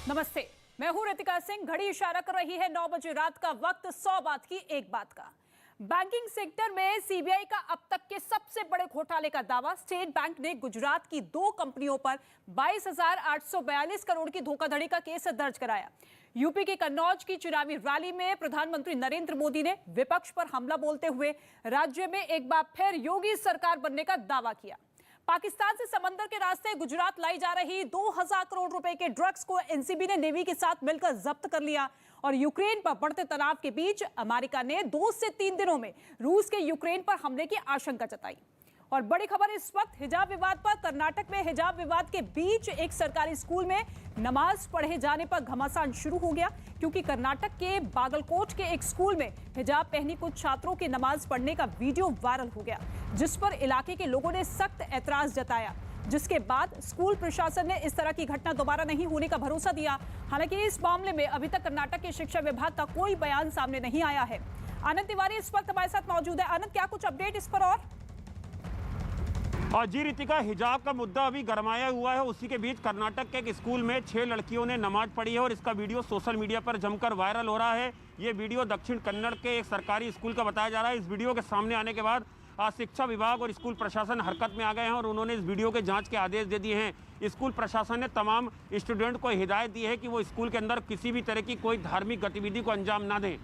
नमस्ते, मैं हूं रितिका सिंह। घड़ी इशारा कर रही है 9 बजे रात का वक्त। 100 बात की एक बात का। बैंकिंग सेक्टर में सीबीआई का अब तक के सबसे बड़े घोटाले का दावा। स्टेट बैंक ने गुजरात की 2 कंपनियों पर 22,842 करोड़ की धोखाधड़ी का केस दर्ज कराया। यूपी के कन्नौज की चुनावी रैली में प्रधानमंत्री नरेंद्र मोदी ने विपक्ष पर हमला बोलते हुए राज्य में एक बार फिर योगी सरकार बनने का दावा किया। पाकिस्तान से समंदर के रास्ते गुजरात लाई जा रही 2000 करोड़ रुपए के ड्रग्स को एनसीबी ने नेवी के साथ मिलकर जब्त कर लिया। और यूक्रेन पर बढ़ते तनाव के बीच अमेरिका ने 2 से 3 दिनों में रूस के यूक्रेन पर हमले की आशंका जताई। और बड़ी खबर इस वक्त हिजाब विवाद पर। कर्नाटक में हिजाब विवाद के बीच एक सरकारी स्कूल में नमाज पढ़े जाने पर घमासान शुरू हो गया, क्योंकि कर्नाटक के बागलकोट के एक स्कूल में हिजाब पहनी कुछ छात्रों के नमाज पढ़ने का वीडियो वायरल हो गया, जिस पर इलाके के लोगों ने सख्त ऐतराज जताया, जिसके बाद स्कूल प्रशासन ने इस तरह की घटना दोबारा नहीं होने का भरोसा दिया। हालांकि इस मामले में अभी तक कर्नाटक के शिक्षा विभाग का कोई बयान सामने नहीं आया है। आनंद तिवारी इस वक्त हमारे साथ मौजूद है। आनंद, क्या कुछ अपडेट इस पर? और जी रितिका, हिजाब का मुद्दा अभी गरमाया हुआ है। उसी के बीच कर्नाटक के एक स्कूल में 6 लड़कियों ने नमाज पढ़ी है और इसका वीडियो सोशल मीडिया पर जमकर वायरल हो रहा है। ये वीडियो दक्षिण कन्नड़ के एक सरकारी स्कूल का बताया जा रहा है। इस वीडियो के सामने आने के बाद शिक्षा विभाग और स्कूल प्रशासन हरकत में आ गए हैं और उन्होंने इस वीडियो के जांच के आदेश दे दिए हैं। स्कूल प्रशासन ने तमाम स्टूडेंट को हिदायत दी है कि वो स्कूल के अंदर किसी भी तरह की कोई धार्मिक गतिविधि को अंजाम ना दें।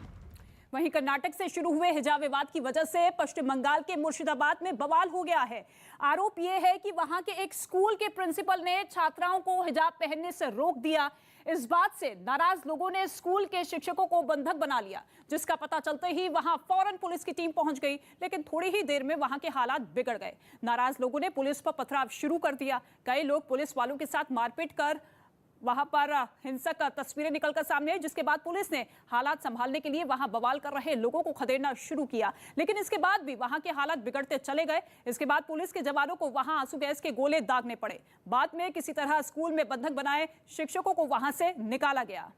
वहीं कर्नाटक से शुरू हुए हिजाब विवाद की वजह से पश्चिम बंगाल के मुर्शिदाबाद में बवाल हो गया है। आरोप यह है कि वहां के एक स्कूल के प्रिंसिपल ने छात्राओं को हिजाब पहनने से रोक दिया। इस बात से नाराज लोगों ने स्कूल के शिक्षकों को बंधक बना लिया, जिसका पता चलते ही वहां फौरन पुलिस की टीम पहुंच गई। लेकिन थोड़ी ही देर में वहां के हालात बिगड़ गए। नाराज लोगों ने पुलिस पर पथराव शुरू कर दिया। कई लोग पुलिस वालों के साथ मारपीट कर वहां पर हिंसक तस्वीरें निकलकर सामने आई, जिसके बाद पुलिस ने हालात संभालने के लिए वहां बवाल कर रहे लोगों को खदेड़ना शुरू किया। लेकिन इसके बाद भी वहां के हालात बिगड़ते चले गए। इसके बाद पुलिस के जवानों को वहां आंसू गैस के गोले दागने पड़े। बाद में किसी तरह स्कूल में बंधक बनाए शिक्षकों को वहां से निकाला गया।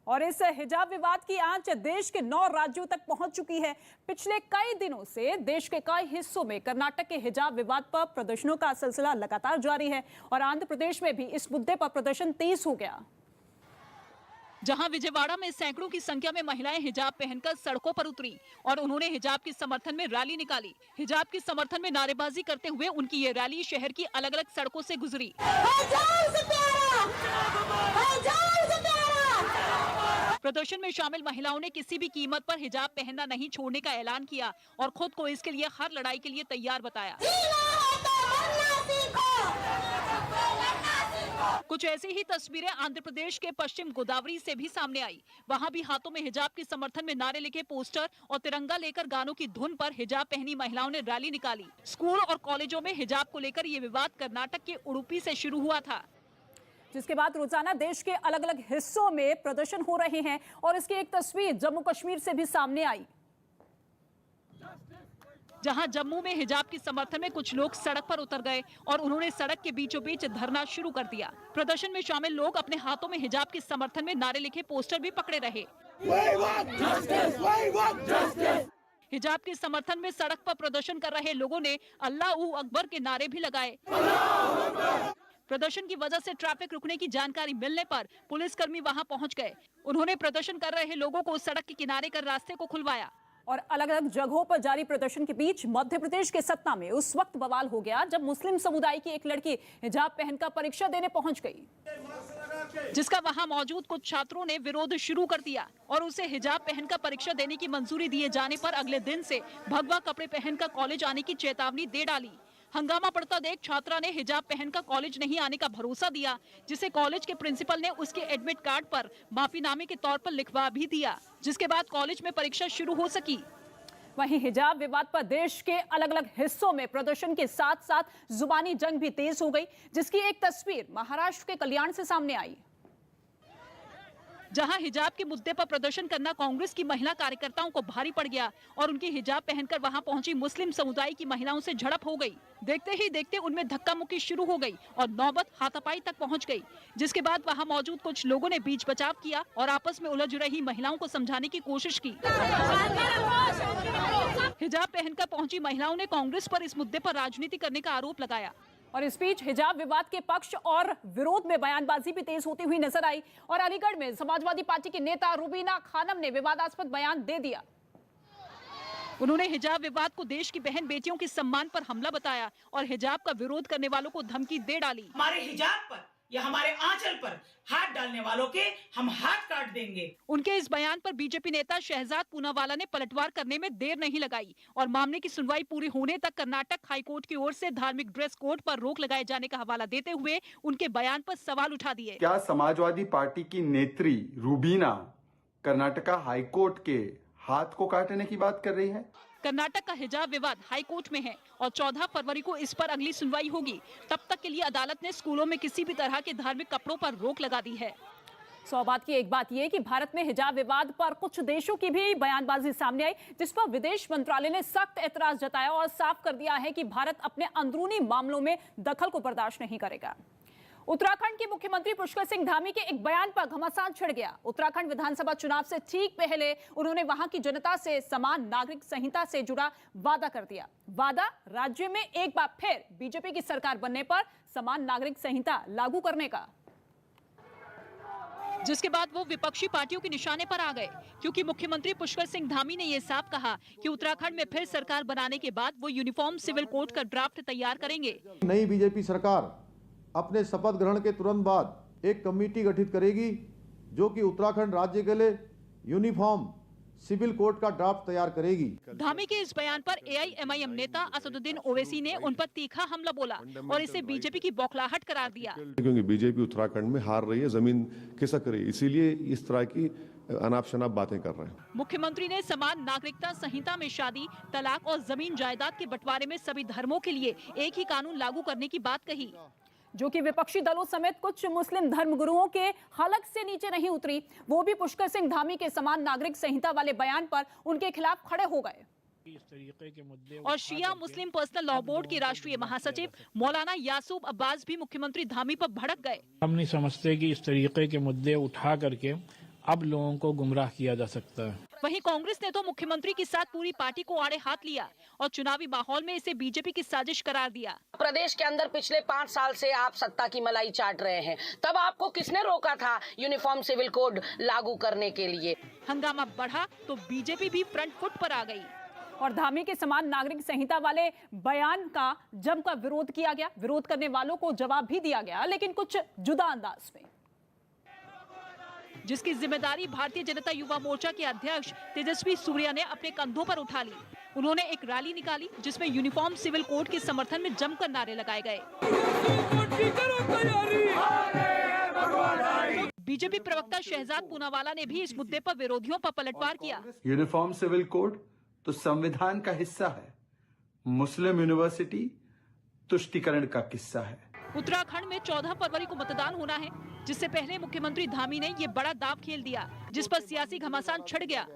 और इस हिजाब विवाद की आंच देश के 9 राज्यों तक पहुंच चुकी है। पिछले कई दिनों से देश के कई हिस्सों में कर्नाटक के हिजाब विवाद पर प्रदर्शनों का सिलसिला लगातार जारी है और आंध्र प्रदेश में भी इस मुद्दे पर प्रदर्शन तेज हो गया। जहां विजयवाड़ा में सैकड़ों की संख्या में महिलाएं हिजाब पहनकर सड़कों पर उतरी और उन्होंने हिजाब के समर्थन में रैली निकाली। हिजाब के समर्थन में नारेबाजी करते हुए उनकी ये रैली शहर की अलग अलग सड़कों से गुजरी। प्रदर्शन में शामिल महिलाओं ने किसी भी कीमत पर हिजाब पहनना नहीं छोड़ने का ऐलान किया और खुद को इसके लिए हर लड़ाई के लिए तैयार बताया। कुछ ऐसी ही तस्वीरें आंध्र प्रदेश के पश्चिम गोदावरी से भी सामने आई। वहां भी हाथों में हिजाब के समर्थन में नारे लिखे पोस्टर और तिरंगा लेकर गानों की धुन पर हिजाब पहनी महिलाओं ने रैली निकाली। स्कूल और कॉलेजों में हिजाब को लेकर ये विवाद कर्नाटक के उडुपी से शुरू हुआ था, जिसके बाद रोजाना देश के अलग अलग हिस्सों में प्रदर्शन हो रहे हैं। और इसकी एक तस्वीर जम्मू कश्मीर से भी सामने आई, जहां जम्मू में हिजाब के समर्थन में कुछ लोग सड़क पर उतर गए और उन्होंने सड़क के बीचों बीच धरना शुरू कर दिया। प्रदर्शन में शामिल लोग अपने हाथों में हिजाब के समर्थन में नारे लिखे पोस्टर भी पकड़े रहे। हिजाब के समर्थन में सड़क पर प्रदर्शन कर रहे लोगों ने अल्लाहू अकबर के नारे भी लगाए। प्रदर्शन की वजह से ट्रैफिक रुकने की जानकारी मिलने पर पुलिसकर्मी वहां पहुंच गए। उन्होंने प्रदर्शन कर रहे लोगों को सड़क के किनारे कर रास्ते को खुलवाया। और अलग अलग जगहों पर जारी प्रदर्शन के बीच मध्य प्रदेश के सतना में उस वक्त बवाल हो गया जब मुस्लिम समुदाय की एक लड़की हिजाब पहनकर परीक्षा देने पहुंच गई, जिसका वहां मौजूद कुछ छात्रों ने विरोध शुरू कर दिया और उसे हिजाब पहनकर परीक्षा देने की मंजूरी दिए जाने पर अगले दिन से भगवा कपड़े पहनकर कॉलेज आने की चेतावनी दे डाली। हंगामा पड़ता देख छात्रा ने हिजाब पहनकर कॉलेज नहीं आने का भरोसा दिया, जिसे कॉलेज के प्रिंसिपल ने उसके एडमिट कार्ड पर माफीनामे के तौर पर लिखवा भी दिया, जिसके बाद कॉलेज में परीक्षा शुरू हो सकी। वहीं हिजाब विवाद पर देश के अलग अलग हिस्सों में प्रदर्शन के साथ साथ जुबानी जंग भी तेज हो गई, जिसकी एक तस्वीर महाराष्ट्र के कल्याण से सामने आई, जहां हिजाब के मुद्दे पर प्रदर्शन करना कांग्रेस की महिला कार्यकर्ताओं को भारी पड़ गया और उनकी हिजाब पहनकर वहां पहुंची मुस्लिम समुदाय की महिलाओं से झड़प हो गई। देखते ही देखते उनमें धक्का मुक्की शुरू हो गई और नौबत हाथापाई तक पहुंच गई, जिसके बाद वहां मौजूद कुछ लोगों ने बीच बचाव किया और आपस में उलझ रही महिलाओं को समझाने की कोशिश की। हिजाब पहनकर पहुंची महिलाओं ने कांग्रेस पर इस मुद्दे पर राजनीति करने का आरोप लगाया। और इस बीच हिजाब विवाद के पक्ष और विरोध में बयानबाजी भी तेज होती हुई नजर आई और अलीगढ़ में समाजवादी पार्टी की नेता रुबीना खानम ने विवादास्पद बयान दे दिया। उन्होंने हिजाब विवाद को देश की बहन बेटियों के सम्मान पर हमला बताया और हिजाब का विरोध करने वालों को धमकी दे डाली। हमारे हिजाब पर या हमारे आंचल पर हाथ डालने वालों के हम हाथ काट देंगे। उनके इस बयान पर बीजेपी नेता शहजाद पूनावाला ने पलटवार करने में देर नहीं लगाई और मामले की सुनवाई पूरी होने तक कर्नाटक हाईकोर्ट की ओर से धार्मिक ड्रेस कोड पर रोक लगाए जाने का हवाला देते हुए उनके बयान पर सवाल उठा दिए। क्या समाजवादी पार्टी की नेत्री रूबीना कर्नाटका हाईकोर्ट के हाथ को काटने की बात कर रही है? कर्नाटक का हिजाब विवाद हाई कोर्ट में है और 14 फरवरी को इस पर अगली सुनवाई होगी। तब तक के लिए अदालत ने स्कूलों में किसी भी तरह के धार्मिक कपड़ों पर रोक लगा दी है। सौ बात की एक बात यह कि भारत में हिजाब विवाद पर कुछ देशों की भी बयानबाजी सामने आई, जिस पर विदेश मंत्रालय ने सख्त ऐतराज जताया और साफ कर दिया है कि भारत अपने अंदरूनी मामलों में दखल को बर्दाश्त नहीं करेगा। उत्तराखंड के मुख्यमंत्री पुष्कर सिंह धामी के एक बयान पर घमासान छिड़ गया। उत्तराखंड विधानसभा चुनाव से ठीक पहले उन्होंने वहां की जनता से समान नागरिक संहिता से जुड़ा वादा कर दिया। वादा राज्य में एक बार फिर बीजेपी की सरकार बनने पर समान नागरिक संहिता लागू करने का, जिसके बाद वो विपक्षी पार्टियों के निशाने पर आ गए, क्योंकि मुख्यमंत्री पुष्कर सिंह धामी ने ये साफ कहा कि उत्तराखंड में फिर सरकार बनाने के बाद वो यूनिफॉर्म सिविल कोड का ड्राफ्ट तैयार करेंगे। नई बीजेपी सरकार अपने शपथ ग्रहण के तुरंत बाद एक कमेटी गठित करेगी जो कि उत्तराखंड राज्य के लिए यूनिफॉर्म सिविल कोड का ड्राफ्ट तैयार करेगी। धामी के इस बयान पर एआईएमआईएम नेता असदुद्दीन ओवैसी ने उन पर तीखा हमला बोला और इसे बीजेपी की बौखलाहट करार दिया। क्योंकि बीजेपी उत्तराखंड में हार रही है, जमीन खिसक रही है, इसीलिए इस तरह की अनाप शनाप बातें कर रहे हैं। मुख्यमंत्री ने समान नागरिकता संहिता में शादी, तलाक और जमीन जायदाद के बंटवारे में सभी धर्मों के लिए एक ही कानून लागू करने की बात कही, जो कि विपक्षी दलों समेत कुछ मुस्लिम धर्मगुरुओं के हलक से नीचे नहीं उतरी। वो भी पुष्कर सिंह धामी के समान नागरिक संहिता वाले बयान पर उनके खिलाफ खड़े हो गए। इस तरीके के मुद्दे और शिया मुस्लिम पर्सनल लॉ बोर्ड के राष्ट्रीय महासचिव मौलाना यासूब अब्बास भी मुख्यमंत्री धामी पर भड़क गए। हम नहीं समझते कि इस तरीके के मुद्दे उठा करके अब लोगों को गुमराह किया जा सकता है। वहीं कांग्रेस ने तो मुख्यमंत्री के साथ पूरी पार्टी को आड़े हाथ लिया और चुनावी माहौल में इसे बीजेपी की साजिश करार दिया। प्रदेश के अंदर पिछले 5 साल से आप सत्ता की मलाई चाट रहे हैं, तब आपको किसने रोका था यूनिफॉर्म सिविल कोड लागू करने के लिए? हंगामा बढ़ा तो बीजेपी भी फ्रंट फुट पर आ गई और धामी के समान नागरिक संहिता वाले बयान का जमकर विरोध किया गया। विरोध करने वालों को जवाब भी दिया गया, लेकिन कुछ जुदा अंदाज में, जिसकी जिम्मेदारी भारतीय जनता युवा मोर्चा के अध्यक्ष तेजस्वी सूर्या ने अपने कंधों पर उठा ली। उन्होंने एक रैली निकाली जिसमें यूनिफॉर्म सिविल कोड के समर्थन में जमकर नारे लगाए गए। बीजेपी प्रवक्ता शहजाद पूनावाला ने भी इस मुद्दे पर विरोधियों पर पलटवार किया। यूनिफॉर्म सिविल कोड तो संविधान का हिस्सा है, मुस्लिम यूनिवर्सिटी तुष्टीकरण का किस्सा है। उत्तराखंड में 14 फरवरी को मतदान होना है, जिससे पहले मुख्यमंत्री धामी ने ये बड़ा दांव खेल दिया, जिस पर सियासी घमासान छिड़ गया।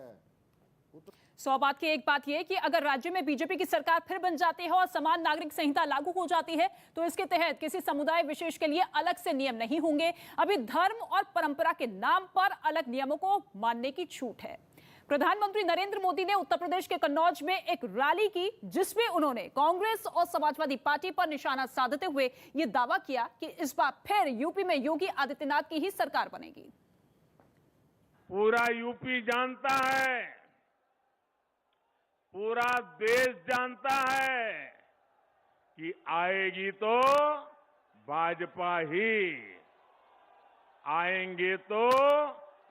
सौ बात की एक बात यह कि अगर राज्य में बीजेपी की सरकार फिर बन जाती है और समान नागरिक संहिता लागू हो जाती है तो इसके तहत किसी समुदाय विशेष के लिए अलग से नियम नहीं होंगे। अभी धर्म और परंपरा के नाम पर अलग नियमों को मानने की छूट है। प्रधानमंत्री नरेंद्र मोदी ने उत्तर प्रदेश के कन्नौज में एक रैली की, जिसमें उन्होंने कांग्रेस और समाजवादी पार्टी पर निशाना साधते हुए यह दावा किया कि इस बार फिर यूपी में योगी आदित्यनाथ की ही सरकार बनेगी। पूरा यूपी जानता है, पूरा देश जानता है कि आएगी तो भाजपा ही, आएंगे तो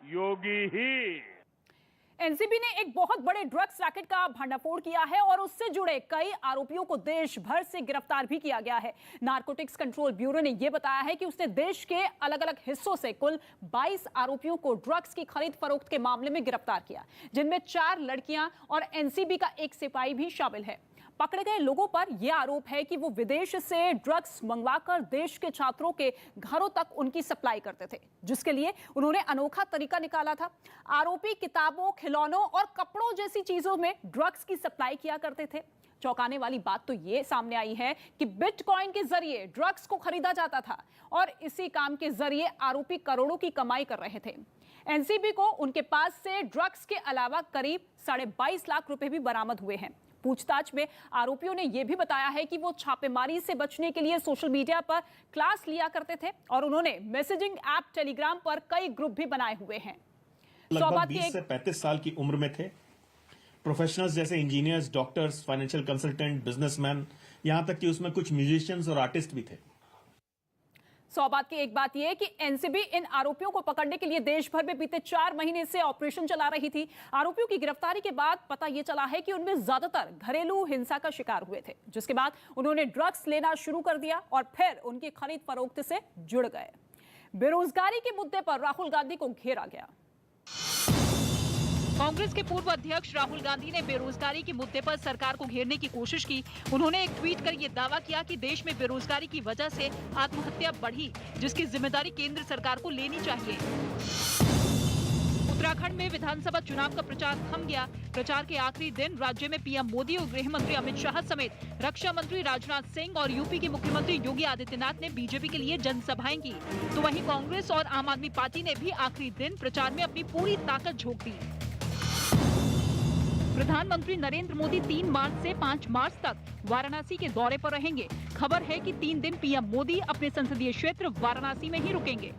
योगी ही। एनसीबी ने एक बहुत बड़े ड्रग्स रैकेट का भंडाफोड़ किया है और उससे जुड़े कई आरोपियों को देश भर से गिरफ्तार भी किया गया है। नारकोटिक्स कंट्रोल ब्यूरो ने यह बताया है कि उसने देश के अलग अलग हिस्सों से कुल 22 आरोपियों को ड्रग्स की खरीद फरोख्त के मामले में गिरफ्तार किया, जिनमें 4 लड़कियां और एनसीबी का एक सिपाही भी शामिल है। पकड़े गए लोगों पर यह आरोप है कि वो विदेश से ड्रग्स मंगवाकर देश के छात्रों के घरों तक उनकी सप्लाई करते थे, जिसके लिए उन्होंने अनोखा तरीका निकाला था। आरोपी किताबों, खिलौनों और कपड़ों जैसी चीजों में ड्रग्स की सप्लाई किया करते थे। चौंकाने वाली बात तो ये सामने आई है कि बिटकॉइन के जरिए ड्रग्स को खरीदा जाता था और इसी काम के जरिए आरोपी करोड़ों की कमाई कर रहे थे। एनसीबी को उनके पास से ड्रग्स के अलावा करीब 22.5 लाख रुपए भी बरामद हुए हैं। पूछताछ में आरोपियों ने यह भी बताया है कि वो छापेमारी से बचने के लिए सोशल मीडिया पर क्लास लिया करते थे और उन्होंने मैसेजिंग ऐप टेलीग्राम पर कई ग्रुप भी बनाए हुए हैं। लगभग 20 से 35 साल की उम्र में थे। प्रोफेशनल्स जैसे engineers, doctors, financial consultant, businessman, यहां तक कि उसमें कुछ म्यूजिशियंस और आर्टिस्ट भी थे। सौबात की एक बात यह है कि एनसीबी इन आरोपियों को पकड़ने के लिए देश भर में बीते 4 महीने से ऑपरेशन चला रही थी। आरोपियों की गिरफ्तारी के बाद पता यह चला है कि उनमें ज्यादातर घरेलू हिंसा का शिकार हुए थे, जिसके बाद उन्होंने ड्रग्स लेना शुरू कर दिया और फिर उनकी खरीद फरोख्त से जुड़ गए। बेरोजगारी के मुद्दे पर राहुल गांधी को घेरा गया। कांग्रेस के पूर्व अध्यक्ष राहुल गांधी ने बेरोजगारी के मुद्दे पर सरकार को घेरने की कोशिश की। उन्होंने एक ट्वीट कर ये दावा किया कि देश में बेरोजगारी की वजह से आत्महत्या बढ़ी, जिसकी जिम्मेदारी केंद्र सरकार को लेनी चाहिए। उत्तराखंड में विधानसभा चुनाव का प्रचार थम गया। प्रचार के आखिरी दिन राज्य में पीएम मोदी और गृह मंत्री अमित शाह समेत रक्षा मंत्री राजनाथ सिंह और यूपी के मुख्यमंत्री योगी आदित्यनाथ ने बीजेपी के लिए जनसभाएं की, तो वहीं कांग्रेस और आम आदमी पार्टी ने भी आखिरी दिन प्रचार में अपनी पूरी ताकत झोंक दी। प्रधानमंत्री नरेंद्र मोदी 3 मार्च से 5 मार्च तक वाराणसी के दौरे पर रहेंगे। खबर है कि 3 दिन पीएम मोदी अपने संसदीय क्षेत्र वाराणसी में ही रुकेंगे।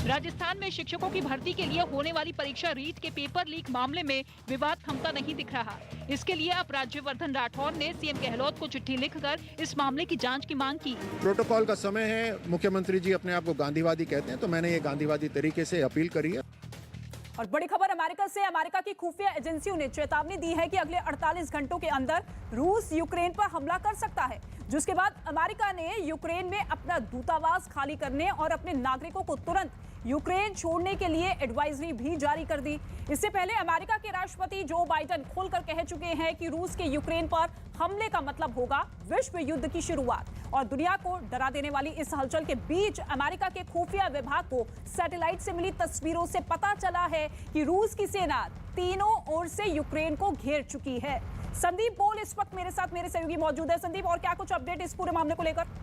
राजस्थान में शिक्षकों की भर्ती के लिए होने वाली परीक्षा रीट के पेपर लीक मामले में विवाद थमता नहीं दिख रहा। इसके लिए अब राज्यवर्धन राठौर ने सीएम गहलोत को चिट्ठी लिखकर इस मामले की जांच की मांग की। प्रोटोकॉल का समय है, मुख्यमंत्री जी अपने आप को गांधीवादी कहते हैं, तो मैंने ये गांधीवादी तरीके से अपील करी है। और बड़ी खबर अमेरिका से। अमेरिका की खुफिया एजेंसियों ने चेतावनी दी है कि अगले 48 घंटों के अंदर रूस यूक्रेन पर हमला कर सकता है, जिसके बाद अमेरिका ने यूक्रेन में अपना दूतावास खाली करने और अपने नागरिकों को तुरंत यूक्रेन छोड़ने के लिए एडवाइजरी भी जारी कर दी। इससे पहले अमेरिका के राष्ट्रपति जो बाइडेन खुलकर कह चुके हैं कि रूस के यूक्रेन पर हमले का मतलब होगा विश्व युद्ध की शुरुआत। और दुनिया को डरा देने वाली इस हलचल के बीच अमेरिका के खुफिया विभाग को सैटेलाइट से मिली तस्वीरों से पता चला है कि रूस की सेना तीनों ओर से यूक्रेन को घेर चुकी है। संदीप बोल इस वक्त मेरे साथ मेरे सहयोगी मौजूद है। संदीप, और क्या कुछ अपडेट इस पूरे मामले को लेकर?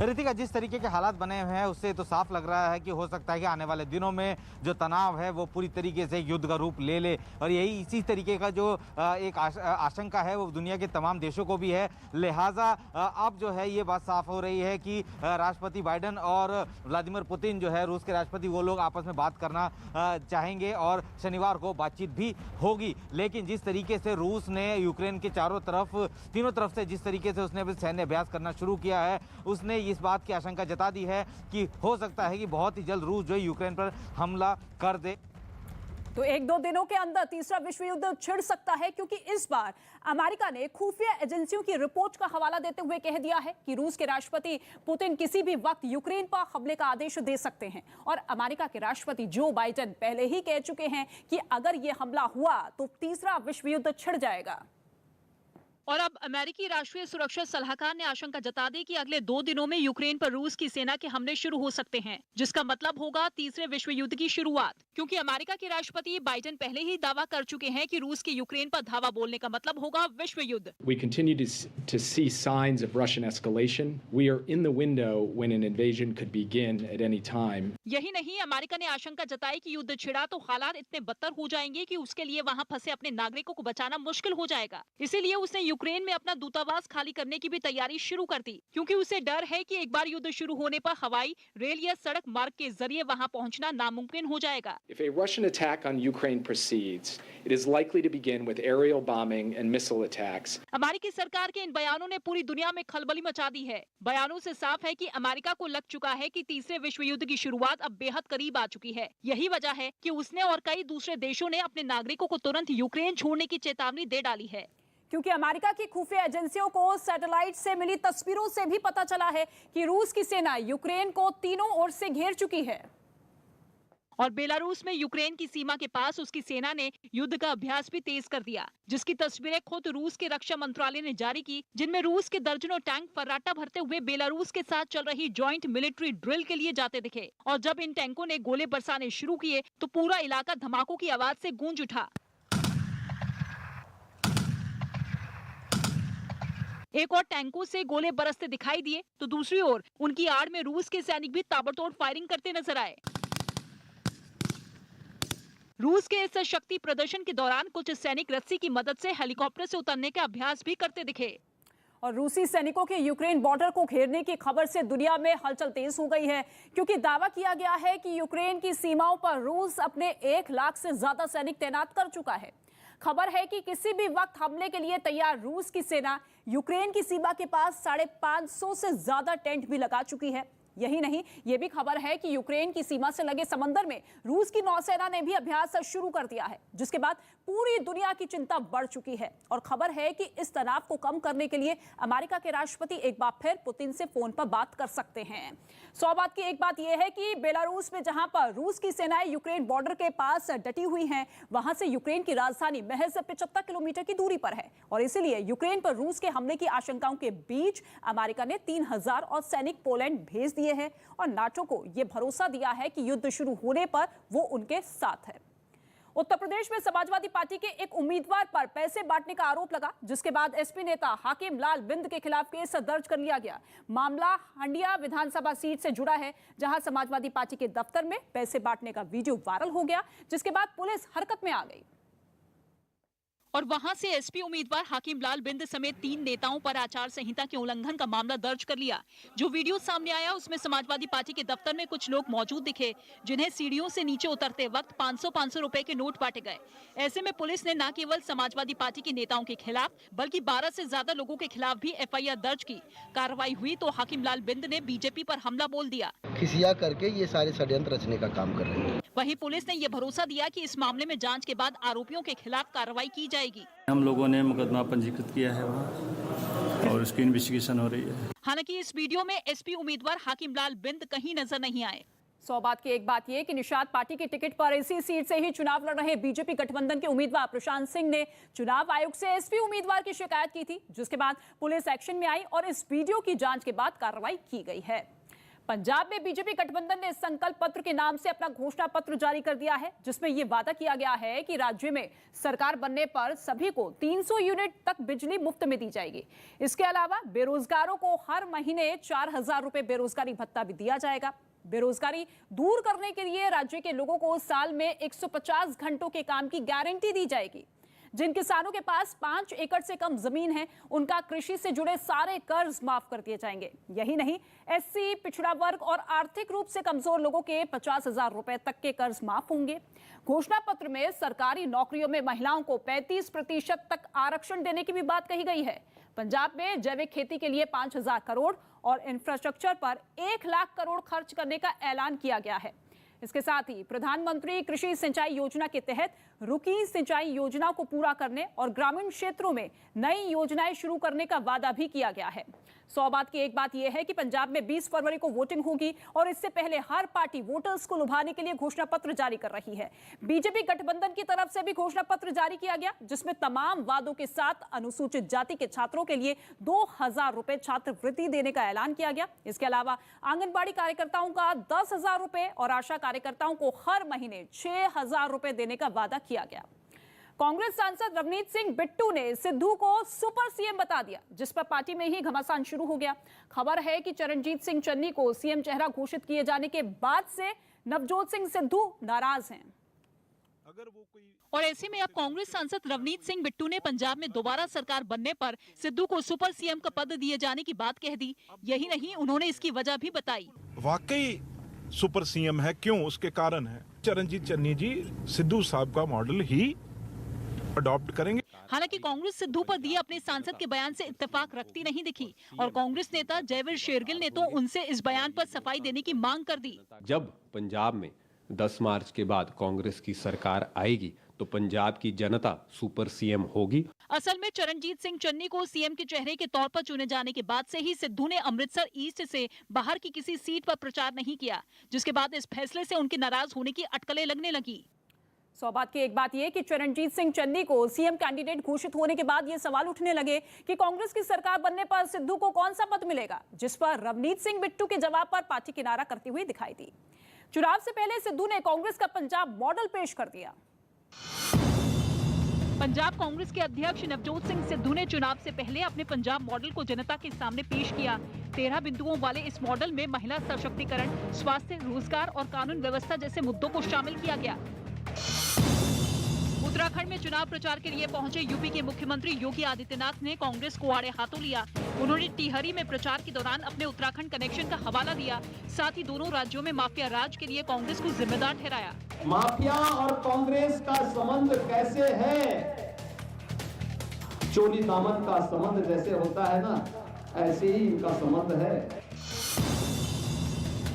रितिका, जिस तरीके के हालात बने हुए हैं उससे तो साफ लग रहा है कि हो सकता है कि आने वाले दिनों में जो तनाव है वो पूरी तरीके से युद्ध का रूप ले ले, और यही इसी तरीके का जो एक आशंका है वो दुनिया के तमाम देशों को भी है। लिहाजा अब जो है ये बात साफ हो रही है कि राष्ट्रपति बाइडेन और व्लादिमीर पुतिन जो है रूस के राष्ट्रपति, वो लोग आपस में बात करना चाहेंगे और शनिवार को बातचीत भी होगी। लेकिन जिस तरीके से रूस ने यूक्रेन के तीनों तरफ से जिस तरीके से उसने सैन्य अभ्यास करना शुरू किया है, उसने इस बात की आशंका जता दी है कि हो सकता है कि बहुत ही जल्द रूस जो है यूक्रेन पर हमला कर दे। तो 1-2 दिनों के अंदर तीसरा विश्व युद्ध छिड़ सकता है, क्योंकि इस बार अमेरिका ने खुफिया एजेंसियों की रिपोर्ट का हवाला देते हुए कह दिया है कि रूस के राष्ट्रपति पुतिन किसी भी वक्त यूक्रेन पर हमले का आदेश दे सकते हैं। और अमेरिका के राष्ट्रपति जो बाइडेन पहले ही कह चुके हैं कि अगर यह हमला हुआ तो तीसरा विश्व युद्ध छिड़ जाएगा। और अब अमेरिकी राष्ट्रीय सुरक्षा सलाहकार ने आशंका जता दी कि अगले 2 दिनों में यूक्रेन पर रूस की सेना के हमले शुरू हो सकते हैं, जिसका मतलब होगा तीसरे विश्व युद्ध की शुरुआत। क्योंकि अमेरिका के राष्ट्रपति बाइडेन पहले ही दावा कर चुके हैं कि रूस के यूक्रेन पर धावा बोलने का मतलब होगा विश्व युद्ध। We continue to see signs of Russian escalation. We are in the window when an invasion could begin at any time. यही नहीं, अमेरिका ने आशंका जताई कि युद्ध छिड़ा तो हालात इतने बदतर हो जाएंगे कि उसके लिए वहां फंसे अपने नागरिकों को बचाना मुश्किल हो जाएगा। इसीलिए उसने यूक्रेन में अपना दूतावास खाली करने की भी तैयारी शुरू कर दी, क्योंकि उसे डर है कि एक बार युद्ध शुरू होने पर हवाई, रेल या सड़क मार्ग के जरिए वहां पहुंचना नामुमकिन हो जाएगा। If a Russian attack on Ukraine proceeds, it is likely to begin with aerial bombing and missile attacks. अमेरिकी सरकार के इन बयानों ने पूरी दुनिया में खलबली मचा दी है। बयानों से साफ है कि अमेरिका को लग चुका है कि तीसरे विश्व युद्ध की शुरुआत अब बेहद करीब आ चुकी है। यही वजह है कि उसने और कई दूसरे देशों ने अपने नागरिकों को तुरंत यूक्रेन छोड़ने की चेतावनी दे डाली है। क्योंकि अमेरिका की खुफिया एजेंसियों को सैटेलाइट से मिली तस्वीरों से भी पता चला है कि रूस की सेना यूक्रेन को तीनों ओर से घेर चुकी है। और बेलारूस में यूक्रेन की सीमा के पास उसकी सेना ने युद्ध का अभ्यास भी तेज कर दिया, जिसकी तस्वीरें खुद रूस के रक्षा मंत्रालय ने जारी की, जिनमें रूस के दर्जनों टैंक फर्राटा भरते हुए बेलारूस के साथ चल रही जॉइंट मिलिट्री ड्रिल के लिए जाते दिखे। और जब इन टैंकों ने गोले बरसाने शुरू किए तो पूरा इलाका धमाकों की आवाज से गूंज उठा। एक और टैंकों से गोले बरसते दिखाई दिए तो दूसरी ओर उनकी आड़ में रूस के सैनिक भी ताबड़तोड़ फायरिंग करते नजर आए। रूस के इस शक्ति प्रदर्शन के दौरान कुछ सैनिक रस्सी की मदद से हेलीकॉप्टर से उतरने का अभ्यास भी करते दिखे। और रूसी सैनिकों के यूक्रेन बॉर्डर को घेरने की खबर से दुनिया में हलचल तेज हो गई है, क्योंकि दावा किया गया है कि यूक्रेन की सीमाओं पर रूस अपने 1 लाख से ज्यादा सैनिक तैनात कर चुका है। खबर है कि किसी भी वक्त हमले के लिए तैयार रूस की सेना यूक्रेन की सीमा के पास 550 से ज्यादा टेंट भी लगा चुकी है। यही नहीं, ये भी खबर है कि यूक्रेन की सीमा से लगे समंदर में रूस की नौसेना ने भी अभ्यास शुरू कर दिया है, जिसके बाद पूरी दुनिया की चिंता बढ़ चुकी है। और खबर है कि इस तनाव को कम करने के लिए अमेरिका के राष्ट्रपति एक बार फिर पुतिन से फोन पर बात कर सकते हैं। 100 बात की एक बात यह है कि बेलारूस में जहां पर रूस की सेनाएं यूक्रेन बॉर्डर के पास डटी हुई हैं, वहां से यूक्रेन की राजधानी महज 75 किलोमीटर की दूरी पर है। और इसीलिए यूक्रेन पर रूस के हमले की आशंकाओं के बीच अमेरिका ने 3000 और सैनिक पोलैंड भेज दिए हैं और नाटो को यह भरोसा दिया है कि युद्ध शुरू होने पर वो उनके साथ है। उत्तर प्रदेश में समाजवादी पार्टी के एक उम्मीदवार पर पैसे बांटने का आरोप लगा, जिसके बाद एसपी नेता हाकिम लाल बिंद के खिलाफ केस दर्ज कर लिया गया। मामला हंडिया विधानसभा सीट से जुड़ा है, जहां समाजवादी पार्टी के दफ्तर में पैसे बांटने का वीडियो वायरल हो गया, जिसके बाद पुलिस हरकत में आ गई और वहां से एसपी उम्मीदवार हाकिम लाल बिंद समेत 3 नेताओं पर आचार संहिता के उल्लंघन का मामला दर्ज कर लिया। जो वीडियो सामने आया उसमें समाजवादी पार्टी के दफ्तर में कुछ लोग मौजूद दिखे, जिन्हें सीढ़ियों से नीचे उतरते वक्त 500-500 रुपए के नोट बांटे गए। ऐसे में पुलिस ने न केवल समाजवादी पार्टी के नेताओं के खिलाफ बल्कि 12 से ज्यादा लोगों के खिलाफ भी FIR दर्ज की। कार्रवाई हुई तो हाकिम लाल बिंद ने बीजेपी पर हमला बोल दिया। खिसिया करके ये सारे षड्यंत्र रचने का काम कर रहे हैं। वहीं पुलिस ने ये भरोसा दिया कि इस मामले में जांच के बाद आरोपियों के खिलाफ कार्रवाई की जाएगी। हम लोगों ने मुकदमा पंजीकृत किया है वहाँ और उसकी इन्वेस्टिगेशन हो रही है। हालांकि इस वीडियो में एसपी उम्मीदवार हाकिम लाल बिंद कहीं नजर नहीं आए। 100 बात की एक बात यह कि निषाद पार्टी की टिकट पर इसी सीट से ही चुनाव लड़ रहे बीजेपी गठबंधन के उम्मीदवार प्रशांत सिंह ने चुनाव आयोग से एसपी उम्मीदवार की शिकायत की थी, जिसके बाद पुलिस एक्शन में आई और इस वीडियो की जांच के बाद कार्रवाई की गई है। पंजाब में बीजेपी गठबंधन ने संकल्प पत्र के नाम से अपना घोषणा पत्र जारी कर दिया है, जिसमें यह वादा किया गया है कि राज्य में सरकार बनने पर सभी को 300 यूनिट तक बिजली मुफ्त में दी जाएगी। इसके अलावा बेरोजगारों को हर महीने 4000 रुपए बेरोजगारी भत्ता भी दिया जाएगा। बेरोजगारी दूर करने के लिए राज्य के लोगों को साल में 150 घंटों के काम की गारंटी दी जाएगी। जिन किसानों के पास 5 एकड़ से कम जमीन है, उनका कृषि से जुड़े सारे कर्ज माफ कर दिए जाएंगे। यही नहीं, SC, पिछड़ा वर्ग और आर्थिक रूप से कमजोर लोगों के 50,000 रुपए तक के कर्ज माफ होंगे। घोषणा पत्र में सरकारी नौकरियों में महिलाओं को 35% तक आरक्षण देने की भी बात कही गई है। पंजाब में जैविक खेती के लिए 5000 करोड़ और इंफ्रास्ट्रक्चर पर 1 लाख करोड़ खर्च करने का ऐलान किया गया है। इसके साथ ही प्रधानमंत्री कृषि सिंचाई योजना के तहत रुकी सिंचाई योजना को पूरा करने और ग्रामीण क्षेत्रों में नई योजनाएं शुरू करने का वादा भी किया गया है। 100 बात की एक बात यह है कि पंजाब में 20 फरवरी को वोटिंग होगी और इससे पहले हर पार्टी वोटर्स को लुभाने के लिए घोषणा पत्र जारी कर रही है। बीजेपी गठबंधन की तरफ से भी घोषणा पत्र जारी किया गया, जिसमें तमाम वादों के साथ अनुसूचित जाति के छात्रों के लिए 2000 रुपए छात्रवृत्ति देने का ऐलान किया गया। इसके अलावा आंगनबाड़ी कार्यकर्ताओं का 10,000 रुपए और आशा कार्यकर्ताओं को हर महीने 6000 रुपए देने का वादा किया गया। कांग्रेस सांसद रवनीत सिंह बिट्टू ने सिद्धू को सुपर सीएम बता दिया, जिस पर पार्टी में ही घमासान शुरू हो गया। खबर है कि चरणजीत सिंह चन्नी को सीएम चेहरा घोषित किए जाने के बाद से नवजोत सिंह सिद्धू नाराज हैं। और ऐसे में अब कांग्रेस सांसद रवनीत सिंह बिट्टू ने पंजाब में दोबारा सरकार बनने पर सिद्धू को सुपर सीएम का पद दिए जाने की बात कह दी। यही नहीं, उन्होंने इसकी वजह भी बताई। वाकई सुपर सीएम है, क्यों? उसके कारण है चरणजीत चन्नी जी सिद्धू साहब का मॉडल ही अडॉप्ट करेंगे। हालांकि कांग्रेस सिद्धू पर दिए अपने सांसद के बयान से इत्तेफाक रखती नहीं दिखी और कांग्रेस नेता जयवीर शेरगिल ने तो उनसे इस बयान पर सफाई देने की मांग कर दी। जब पंजाब में 10 मार्च के बाद कांग्रेस की सरकार आएगी तो पंजाब की जनता सुपर सीएम होगी। असल में चरणजीत सिंह चन्नी को सीएम के चेहरे के तौर पर चुने जाने के बाद से ही सिद्धू ने अमृतसर ईस्ट से बाहर की किसी सीट पर प्रचार नहीं किया, जिसके बाद इस फैसले से उनके नाराज होने की अटकलें लगने लगी। 100 बात की एक बात यह कि चरणजीत सिंह चन्नी को सीएम कैंडिडेट घोषित होने के बाद ये सवाल उठने लगे कि कांग्रेस की सरकार बनने पर सिद्धू को कौन सा पद मिलेगा, जिस पर रवनीत सिंह बिट्टू के जवाब पर पार्टी किनारा करती हुई दिखाई दी। चुनाव से पहले सिद्धू ने कांग्रेस का पंजाब मॉडल पेश कर दिया। पंजाब कांग्रेस के अध्यक्ष नवजोत सिंह सिद्धू ने चुनाव से पहले अपने पंजाब मॉडल को जनता के सामने पेश किया। 13 बिंदुओं वाले इस मॉडल में महिला सशक्तिकरण, स्वास्थ्य, रोजगार और कानून व्यवस्था जैसे मुद्दों को शामिल किया गया। उत्तराखंड में चुनाव प्रचार के लिए पहुंचे यूपी के मुख्यमंत्री योगी आदित्यनाथ ने कांग्रेस को आड़े हाथों लिया। उन्होंने टिहरी में प्रचार के दौरान अपने उत्तराखंड कनेक्शन का हवाला दिया। साथ ही दोनों राज्यों में माफिया राज के लिए कांग्रेस को जिम्मेदार ठहराया। माफिया और कांग्रेस का संबंध कैसे है? चोली दामन का संबंध जैसे होता है ना, ऐसे ही इनका संबंध है।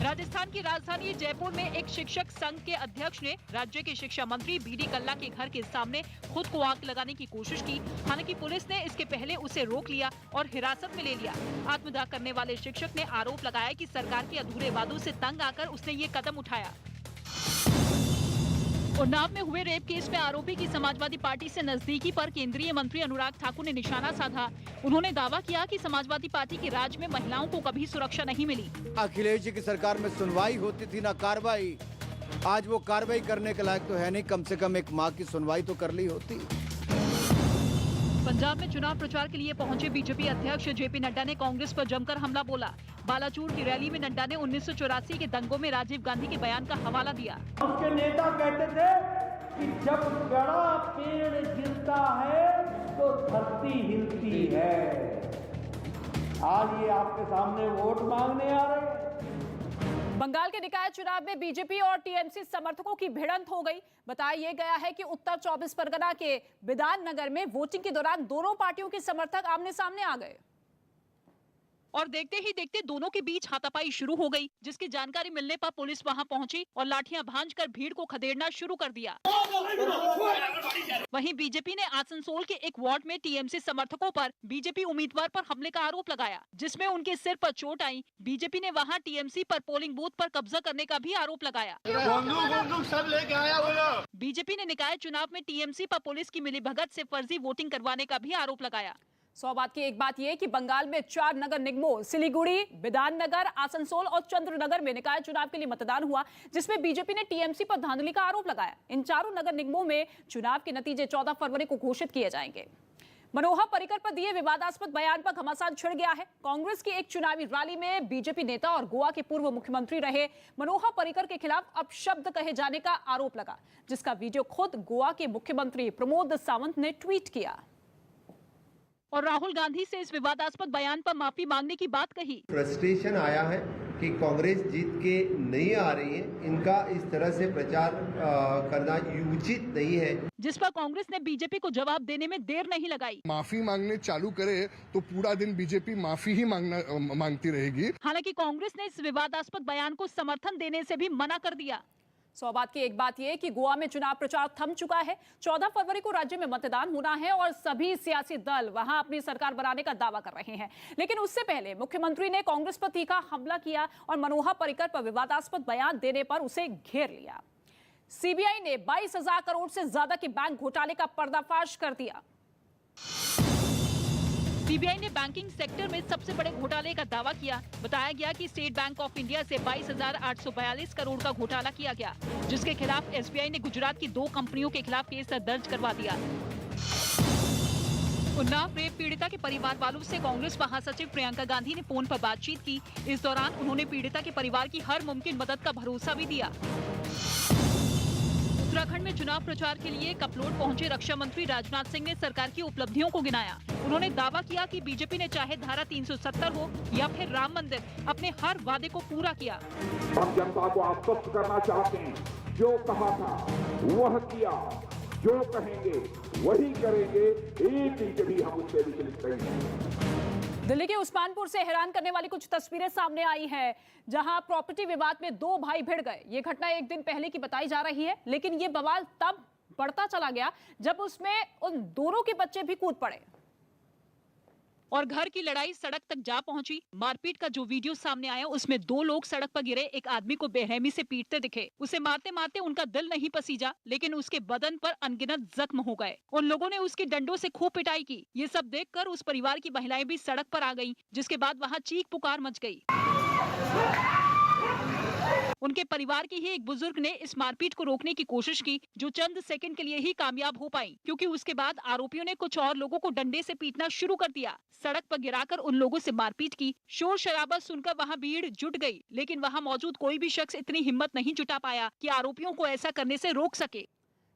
राजस्थान की राजधानी जयपुर में एक शिक्षक संघ के अध्यक्ष ने राज्य के शिक्षा मंत्री बीडी कल्ला के घर के सामने खुद को आग लगाने की कोशिश की। हालांकि पुलिस ने इसके पहले उसे रोक लिया और हिरासत में ले लिया। आत्मदाह करने वाले शिक्षक ने आरोप लगाया कि सरकार के अधूरे वादों से तंग आकर उसने ये कदम उठाया। उन्नाव में हुए रेप केस में आरोपी की समाजवादी पार्टी से नजदीकी पर केंद्रीय मंत्री अनुराग ठाकुर ने निशाना साधा। उन्होंने दावा किया कि समाजवादी पार्टी के राज में महिलाओं को कभी सुरक्षा नहीं मिली। अखिलेश जी की सरकार में सुनवाई होती थी ना कार्रवाई। आज वो कार्रवाई करने के लायक तो है नहीं, कम से कम एक माँ की सुनवाई तो कर ली होती। पंजाब में चुनाव प्रचार के लिए पहुंचे बीजेपी अध्यक्ष जेपी नड्डा ने कांग्रेस पर जमकर हमला बोला। बालाचूर की रैली में नड्डा ने 1984 के दंगों में राजीव गांधी के बयान का हवाला दिया। उसके नेता कहते थे कि जब बड़ा पेड़ गिरता है तो धरती हिलती है। आज ये आपके सामने वोट मांगने आ रहे हैं। बंगाल के निकाय चुनाव में बीजेपी और टीएमसी समर्थकों की भिड़ंत हो गई। बताया गया है कि उत्तर 24 परगना के बिधान नगर में वोटिंग के दौरान दोनों पार्टियों के समर्थक आमने सामने आ गए और देखते ही देखते दोनों के बीच हाथापाई शुरू हो गई, जिसकी जानकारी मिलने पर पुलिस वहां पहुंची और लाठियां भांजकर भीड़ को खदेड़ना शुरू कर दिया। वहीं बीजेपी ने आसनसोल के एक वार्ड में टीएमसी समर्थकों पर बीजेपी उम्मीदवार पर हमले का आरोप लगाया, जिसमें उनके सिर पर चोट आई। बीजेपी ने वहां टीएमसी पर पोलिंग बूथ पर कब्जा करने का भी आरोप लगाया। सब लेके आया। बीजेपी ने निकाय चुनाव में टीएमसी पर पुलिस की मिलीभगत से फर्जी वोटिंग करवाने का भी आरोप लगाया। 100 बात की एक बात यह कि बंगाल में 4 नगर निगमों सिलीगुड़ी, बिधान नगर, आसनसोल और चंद्रनगर में निकाय चुनाव के लिए मतदान हुआ, जिसमें बीजेपी ने टीएमसी पर धांधली का आरोप लगाया। इन चारों नगर निगमों में चुनाव के नतीजे 14 फरवरी को घोषित किए जाएंगे। मनोहर पर्रिकर पर दिए विवादास्पद बयान पर घमासान छिड़ गया है। कांग्रेस की एक चुनावी रैली में बीजेपी नेता और गोवा के पूर्व मुख्यमंत्री रहे मनोहर पर्रिकर के खिलाफ अपशब्द कहे जाने का आरोप लगा, जिसका वीडियो खुद गोवा के मुख्यमंत्री प्रमोद सावंत ने ट्वीट किया और राहुल गांधी से इस विवादास्पद बयान पर माफी मांगने की बात कही। फ्रस्ट्रेशन आया है कि कांग्रेस जीत के नहीं आ रही है, इनका इस तरह से प्रचार करना उचित नहीं है। जिस पर कांग्रेस ने बीजेपी को जवाब देने में देर नहीं लगाई। माफी मांगने चालू करे तो पूरा दिन बीजेपी माफी ही मांगती रहेगी। हालांकि कांग्रेस ने इस विवादास्पद बयान को समर्थन देने से भी मना कर दिया। 100 बात की एक बात यह कि गोवा में चुनाव प्रचार थम चुका है। 14 फरवरी को राज्य में मतदान होना है और सभी सियासी दल वहां अपनी सरकार बनाने का दावा कर रहे हैं। लेकिन उससे पहले मुख्यमंत्री ने कांग्रेस पर तीखा हमला किया और मनोहर पर्रिकर पर विवादास्पद बयान देने पर उसे घेर लिया। सीबीआई ने 22,000 करोड़ से ज्यादा के बैंक घोटाले का पर्दाफाश कर दिया। सीबीआई ने बैंकिंग सेक्टर में सबसे बड़े घोटाले का दावा किया। बताया गया कि स्टेट बैंक ऑफ इंडिया से 22,842 करोड़ का घोटाला किया गया, जिसके खिलाफ एसबीआई ने गुजरात की 2 कंपनियों के खिलाफ केस दर्ज करवा दिया। उन्नाव रेप पीड़िता के परिवार वालों से कांग्रेस महासचिव प्रियंका गांधी ने फोन पर बातचीत की। इस दौरान उन्होंने पीड़िता के परिवार की हर मुमकिन मदद का भरोसा भी दिया। उत्तराखंड में चुनाव प्रचार के लिए कपलोड पहुंचे रक्षा मंत्री राजनाथ सिंह ने सरकार की उपलब्धियों को गिनाया। उन्होंने दावा किया कि बीजेपी ने चाहे धारा 370 हो या फिर राम मंदिर, अपने हर वादे को पूरा किया। हम जनता को आश्वस्त करना चाहते हैं, जो कहा था वह किया, जो कहेंगे वही करेंगे, एक इंच भी हम उससे विचलित नहीं हैं। दिल्ली के उस्मानपुर से हैरान करने वाली कुछ तस्वीरें सामने आई हैं, जहां प्रॉपर्टी विवाद में 2 भाई भिड़ गए। ये घटना एक दिन पहले की बताई जा रही है, लेकिन ये बवाल तब बढ़ता चला गया जब उसमें उन दोनों के बच्चे भी कूद पड़े और घर की लड़ाई सड़क तक जा पहुंची। मारपीट का जो वीडियो सामने आया उसमें 2 लोग सड़क पर गिरे एक आदमी को बेरहमी से पीटते दिखे। उसे मारते मारते उनका दिल नहीं पसीजा, लेकिन उसके बदन पर अनगिनत जख्म हो गए। उन लोगों ने उसकी डंडों से खूब पिटाई की। ये सब देखकर उस परिवार की महिलाएं भी सड़क पर आ गईं, जिसके बाद वहां चीख पुकार मच गई। उनके परिवार के ही एक बुजुर्ग ने इस मारपीट को रोकने की कोशिश की, जो चंद सेकंड के लिए ही कामयाब हो पाई, क्योंकि उसके बाद आरोपियों ने कुछ और लोगों को डंडे से पीटना शुरू कर दिया। सड़क पर गिराकर उन लोगों से मारपीट की। शोर शराबा सुनकर वहां भीड़ जुट गई, लेकिन वहां मौजूद कोई भी शख्स इतनी हिम्मत नहीं जुटा पाया कि आरोपियों को ऐसा करने से रोक सके।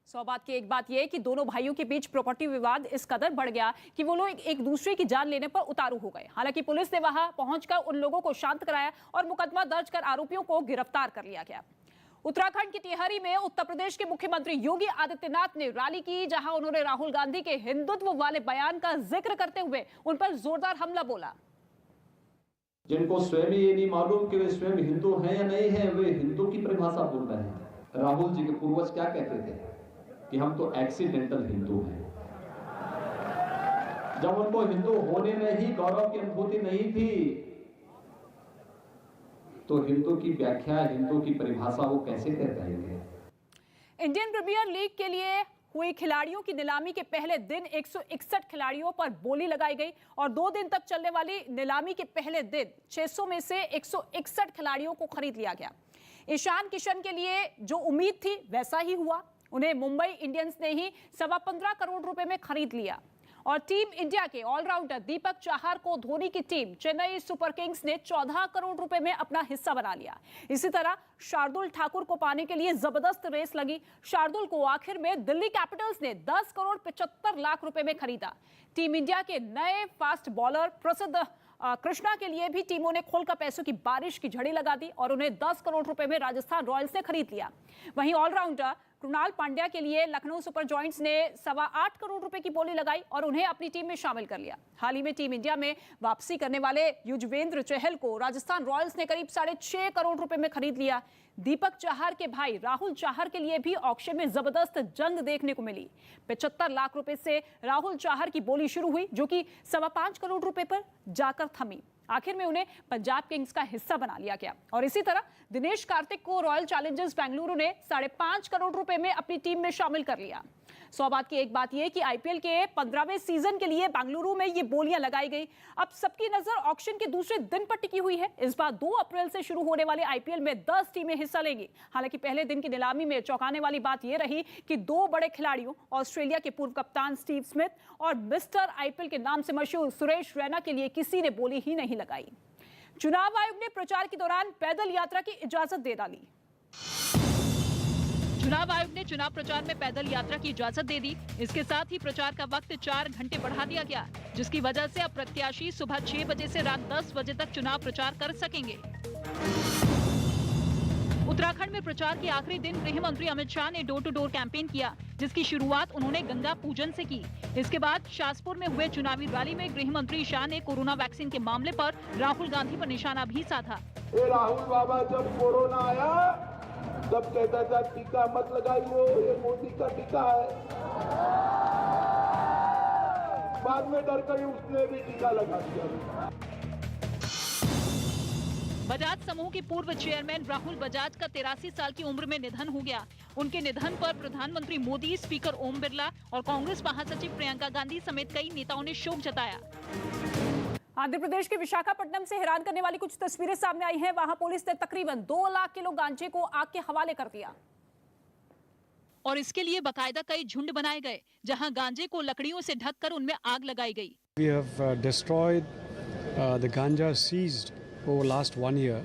सौ बात की एक बात यह कि दोनों भाइयों के बीच प्रॉपर्टी विवाद इस कदर बढ़ गया कि वो लोग एक दूसरे की जान लेने पर उतारू हो गए। हालांकि पुलिस ने वहां पहुंचकर उन लोगों को शांत कराया और मुकदमा दर्ज कर आरोपियों को गिरफ्तार कर लिया गया। उत्तराखंड की टिहरी में उत्तर प्रदेश के मुख्यमंत्री योगी आदित्यनाथ ने रैली की, जहां उन्होंने राहुल गांधी के हिंदुत्व वाले बयान का जिक्र करते हुए उन पर जोरदार हमला बोला। जिनको स्वयं ये नहीं मालूम कि वे स्वयं हिंदू हैं या नहीं है, वे हिंदू की परिभाषा बोल रहे हैं। राहुल जी के पूर्वज क्या कहते थे कि हम तो एक्सीडेंटल हिंदू हैं। जब उनको हिंदू होने में ही गौरव की अनुभूति नहीं थी, तो हिंदू की व्याख्या, हिंदू की परिभाषा वो कैसे कर पाएंगे। इंडियन प्रीमियर लीग के लिए हुई खिलाड़ियों की नीलामी के पहले दिन 161 खिलाड़ियों पर बोली लगाई गई और 2 दिन तक चलने वाली नीलामी के पहले दिन 600 में से 161 खिलाड़ियों को खरीद लिया गया। ईशान किशन के लिए जो उम्मीद थी वैसा ही हुआ। उन्हें मुंबई इंडियंस ने ही 15.25 करोड़ रुपए में खरीद लिया और टीम इंडिया के ऑलराउंडर दीपक चाहर को धोनी की टीम चेन्नई सुपर किंग्स ने 14 करोड़ रुपए में अपना हिस्सा बना लिया। इसी तरह शार्दुल ठाकुर को पाने के लिए जबरदस्त रेस लगी। शार्दुल को आखिर में दिल्ली कैपिटल्स ने 10 करोड़ 75 लाख रुपए में खरीदा। टीम इंडिया के नए फास्ट बॉलर प्रसिद्ध कृष्णा के लिए भी टीमों ने खोलकर पैसों की बारिश की झड़ी लगा दी और उन्हें 10 करोड़ रुपए में राजस्थान रॉयल्स ने खरीद लिया। वहीं ऑलराउंडर कृणाल पांड्या के लिए लखनऊ सुपर जॉइंट्स ने 8.25 करोड़ रुपए की बोली लगाई और उन्हें अपनी टीम में शामिल कर लिया। हाल ही में टीम इंडिया में वापसी करने वाले युजवेंद्र चहल को राजस्थान रॉयल्स ने करीब 6.5 करोड़ रुपए में खरीद लिया। दीपक चाहर के भाई राहुल चाहर के लिए भी ऑक्शन में जबरदस्त जंग देखने को मिली। 75 लाख रुपए से राहुल चाहर की बोली शुरू हुई, जो कि 5.25 करोड़ रुपए पर जाकर थमी। आखिर में उन्हें पंजाब किंग्स का हिस्सा बना लिया गया और इसी तरह दिनेश कार्तिक को रॉयल चैलेंजर्स बेंगलुरु ने 5.5 करोड़ रुपए में अपनी टीम में शामिल कर लिया। सौ बात की एक बात यह कि आईपीएल के 15वें सीजन के लिए बेंगलुरु में ये बोलियां लगाई गई। अब सबकी नजर ऑक्शन के दूसरे दिन पर टिकी हुई है। इस बार 2 अप्रैल से शुरू होने वाले आईपीएल में 10 टीमें हिस्सा लेंगी। हालांकि पहले दिन की नीलामी में चौंकाने वाली बात यह रही कि 2 बड़े खिलाड़ियों ऑस्ट्रेलिया के पूर्व कप्तान स्टीव स्मिथ और मिस्टर आईपीएल के नाम से मशहूर सुरेश रैना के लिए किसी ने बोली ही नहीं लगाई। चुनाव आयोग ने प्रचार के दौरान पैदल यात्रा की इजाजत दे डाली। चुनाव आयोग ने चुनाव प्रचार में पैदल यात्रा की इजाजत दे दी। इसके साथ ही प्रचार का वक्त 4 घंटे बढ़ा दिया गया, जिसकी वजह से अब प्रत्याशी सुबह 6 बजे से रात 10 बजे तक चुनाव प्रचार कर सकेंगे। उत्तराखंड में प्रचार के आखिरी दिन गृह मंत्री अमित शाह ने डोर टू डोर कैंपेन किया, जिसकी शुरुआत उन्होंने गंगा पूजन से की। इसके बाद शासपुर में हुए चुनावी रैली में गृह मंत्री शाह ने कोरोना वैक्सीन के मामले पर राहुल गांधी पर निशाना भी साधा। राहुल बाबा जब कोरोना आया तब कहता था टीका मत लगाइए, ये मोदी का टीका है। बाद में डर कर उसने भी टीका लगा दिया। बजाज समूह के पूर्व चेयरमैन राहुल बजाज का 83 साल की उम्र में निधन हो गया। उनके निधन पर प्रधानमंत्री मोदी, स्पीकर ओम बिरला और कांग्रेस महासचिव प्रियंका गांधी समेत कई नेताओं ने शोक जताया। आंध्र प्रदेश के विशाखापट्टनम से हैरान करने वाली कुछ तस्वीरें सामने आई हैं। वहां पुलिस ने तकरीबन 2 लाख किलो गांजे को आग के हवाले कर दिया और इसके लिए बकायदा कई झुंड बनाए गए, जहां गांजे को लकड़ियों से ढककर उनमें आग लगाई गई। We have destroyed the ganja seized over last 1 year,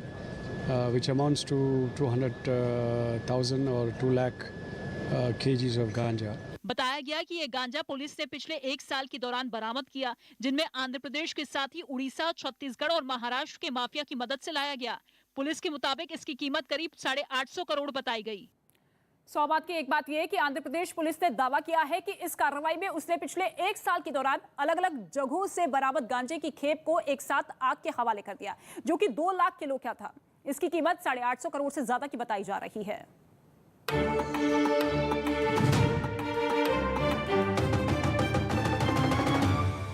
which amounts to 200,000 or 2 lakh kgs of ganja. बताया गया कि ये गांजा पुलिस ने पिछले 1 साल के दौरान बरामद किया, जिनमें आंध्र प्रदेश के साथ ही उड़ीसा, छत्तीसगढ़ और महाराष्ट्र के माफिया की मदद से लाया गया। पुलिस के मुताबिक इसकी कीमत करीब 850 करोड़ बताई गई। सौ बात की एक बात यह कि आंध्र प्रदेश पुलिस ने दावा किया है कि इस कार्रवाई में उसने पिछले 1 साल के दौरान अलग अलग जगहों से बरामद गांजे की खेप को एक साथ आग के हवाले कर दिया, जो कि 2 लाख किलो का था। इसकी कीमत 850 करोड़ से ज्यादा की बताई जा रही है।